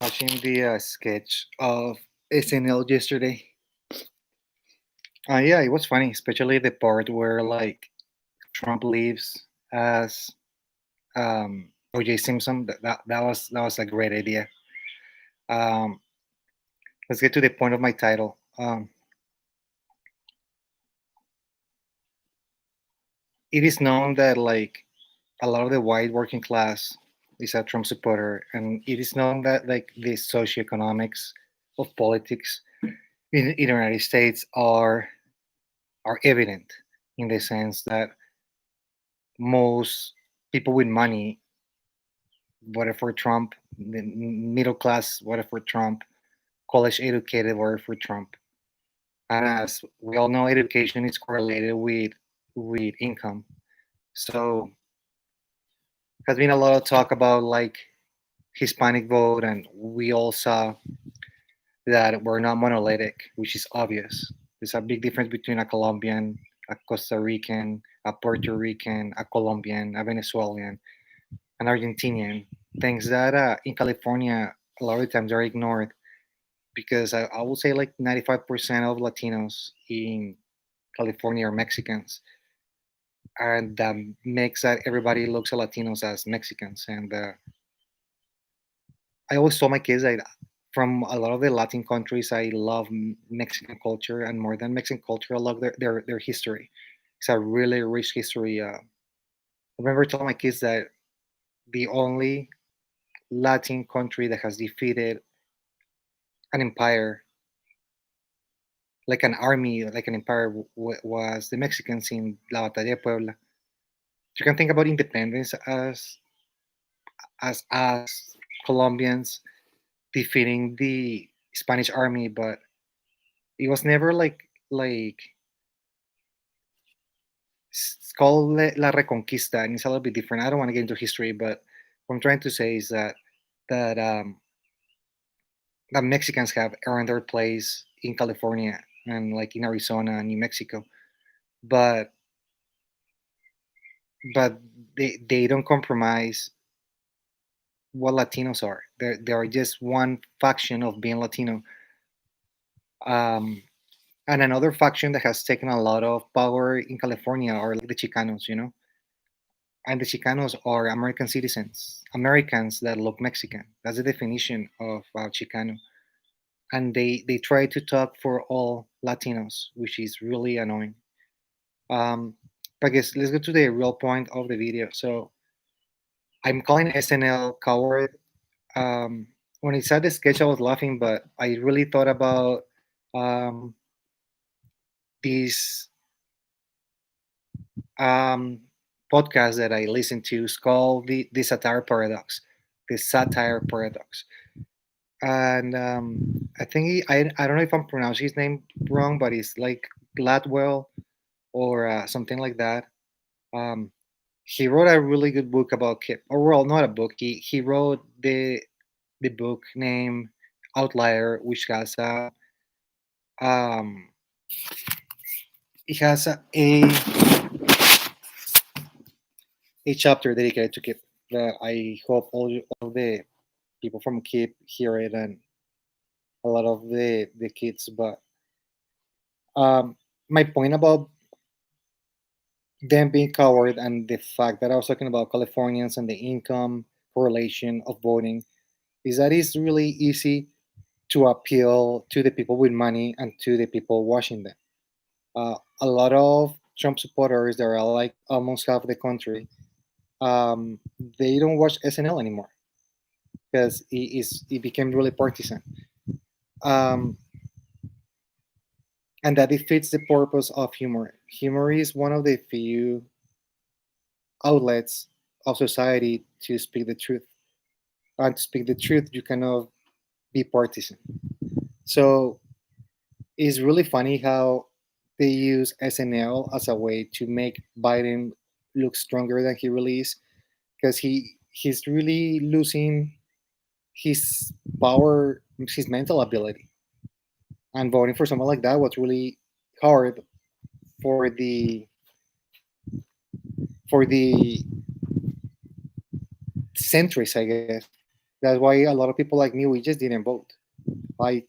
watching the sketch of SNL yesterday. Yeah, it was funny, especially the part where like Trump leaves as O.J. Simpson. That was a great idea. Um, let's get to the point of my title. It is known that like a lot of the white working class is a Trump supporter, and it is known that like the socioeconomics of politics in the United States are evident in the sense that most people with money voted for Trump, the middle class voted for Trump, college educated voted for Trump. And as we all know, education is correlated with income. So has been a lot of talk about like Hispanic vote, and we all saw that we're not monolithic, which is obvious. There's a big difference between a Colombian, a Costa Rican, a Puerto Rican, a Colombian, a Venezuelan, an Argentinian. Things that in California a lot of times are ignored because I will say like 95% of Latinos in California are Mexicans, and that makes that everybody looks at Latinos as Mexicans. And I always told my kids that from a lot of the Latin countries, I love Mexican culture, and more than Mexican culture, I love their history. It's a really rich history. I remember telling my kids that the only Latin country that has defeated an empire, like an army, like an empire, was the Mexicans in La Batalla de Puebla. You can think about independence as Colombians defeating the Spanish army, but it was never like it's called La Reconquista, and it's a little bit different. I don't want to get into history, but what I'm trying to say is that that Mexicans have earned their place in California and like in Arizona and New Mexico, but but they don't compromise what Latinos are. They are just one faction of being Latino. Um, and another faction that has taken a lot of power in California are like the Chicanos, you know. And the Chicanos are American citizens, Americans that look Mexican. That's the definition of Chicano. And they try to talk for all Latinos, which is really annoying. Um, but I guess let's go to the real point of the video. So I'm calling SNL coward. When I saw the sketch, I was laughing, but I really thought about um, this um, podcast that I listened to. It's called the Satire Paradox. The Satire Paradox. And I think I don't know if I'm pronouncing his name wrong, but it's like Gladwell or something like that. Um, he wrote a really good book about Kip. Or well, not a book. He wrote the book named Outlier, which has um, it has a chapter dedicated to Kip that I hope all the people from Kip hear it, and a lot of the kids. But um, my point about them being coward and the fact that I was talking about Californians and the income correlation of voting is that it's really easy to appeal to the people with money and to the people watching them. A lot of Trump supporters that are like almost half the country, um, they don't watch SNL anymore because it became really partisan. Um, and that defeats the purpose of humor. Humor is one of the few outlets of society to speak the truth. And to speak the truth, you cannot be partisan. So it's really funny how they use SNL as a way to make Biden look stronger than he really is, because he's really losing his power, his mental ability, and voting for someone like that was really hard for the centrists, I guess. That's why a lot of people like me, we just didn't vote. I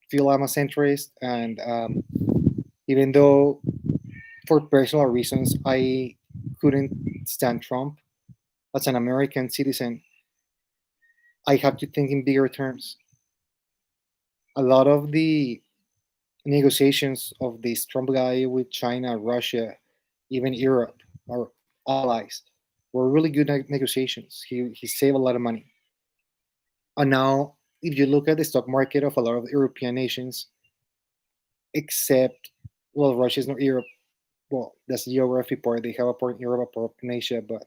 feel I'm a centrist, and even though for personal reasons I couldn't stand Trump, as an American citizen, I have to think in bigger terms. A lot of the negotiations of this Trump guy with China, Russia, even Europe, our allies, were really good negotiations. He saved a lot of money. And now, if you look at the stock market of a lot of European nations, except, well, Russia is not Europe. Well, that's the geography part. They have a part in Europe, a part in Asia. But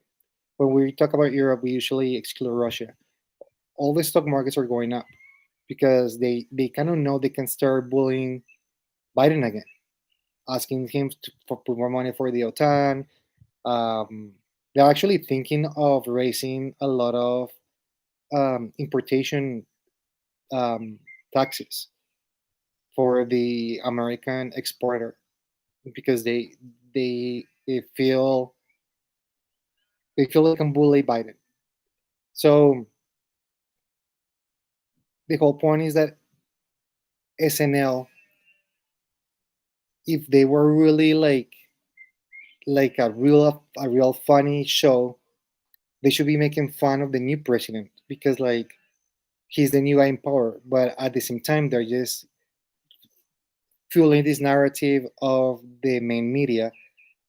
when we talk about Europe, we usually exclude Russia. All the stock markets are going up because they kind of know they can start bullying Biden again, asking him for put more money for the OTAN. Um, they're actually thinking of raising a lot of importation um, taxes for the American exporter because they feel they can bully Biden. So the whole point is that SNL, if they were really like a real funny show, they should be making fun of the new president because like he's the new guy in power. But at the same time, they're just fueling this narrative of the main media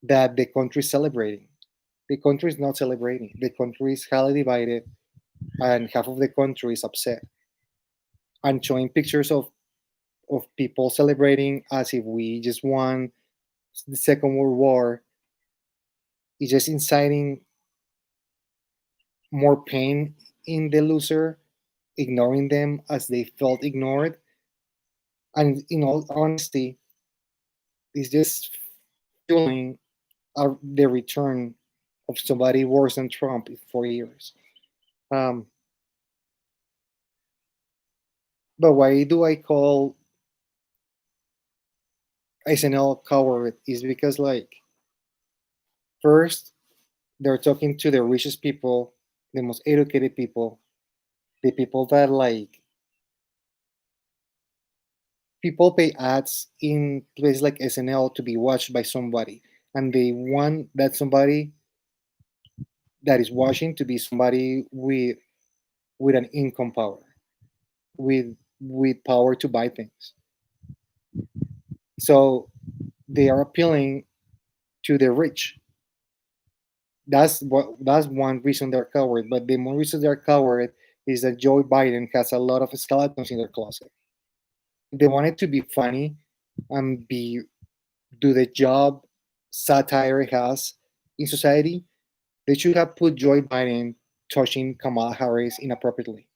that the country is celebrating. The country is not celebrating. The country is highly divided, and half of the country is upset. And showing pictures of people celebrating as if we just won the Second World War is just inciting more pain in the loser, ignoring them as they felt ignored. And in all honesty, it's just fueling the return of somebody worse than Trump in 4 years. Um, but why do I call SNL coward? Is because like first they're talking to the richest people, the most educated people, the people that like people pay ads in places like SNL to be watched by somebody, and they want that somebody that is watching to be somebody with an income power, with power to buy things. So they are appealing to the rich. That's one reason they're coward. But the more reason they're coward is that Joe Biden has a lot of skeletons in their closet. If they wanted to be funny and be do the job satire has in society, they should have put Joe Biden touching Kamala Harris inappropriately.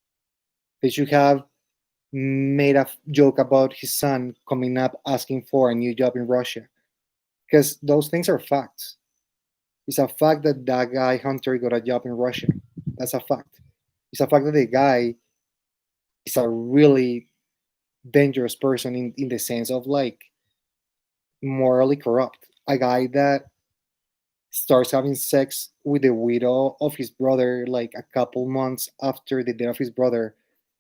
They should have made a joke about his son coming up asking for a new job in Russia because those things are facts. It's a fact that that guy Hunter got a job in Russia. That's a fact. It's a fact that the guy is a really dangerous person in the sense of like morally corrupt. A guy that starts having sex with the widow of his brother like a couple months after the death of his brother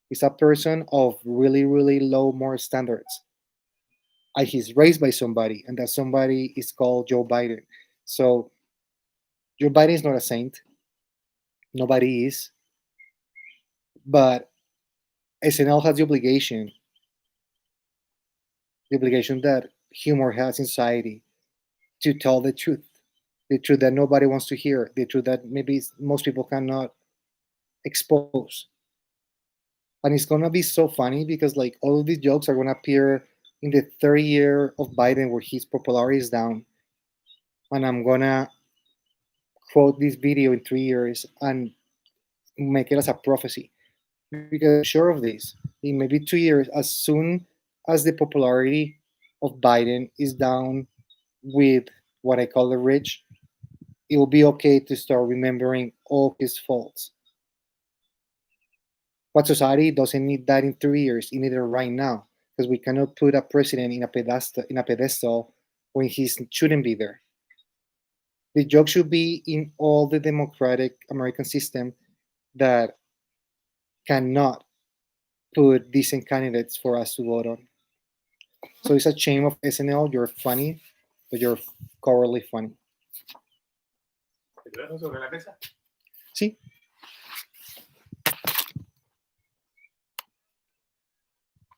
is a person of really, really low moral standards. And he's raised by somebody, and that somebody is called Joe Biden. So Joe Biden is not a saint. Nobody is. But SNL has the obligation that humor has in society to tell the truth that nobody wants to hear, the truth that maybe most people cannot expose. And it's gonna be so funny because like all of these jokes are gonna appear in the third year of Biden where his popularity is down. And I'm gonna quote this video in 3 years and make it as a prophecy because I'm sure of this. In maybe 2 years, as soon as the popularity of Biden is down with what I call the rich, it will be okay to start remembering all his faults. But society doesn't need that in 3 years. It needs it right now because we cannot put a president in a pedestal when he shouldn't be there. The joke should be in all the democratic American system that cannot put decent candidates for us to vote on. So it's a shame of SNL. You're funny, but you're cowardly funny. Sí,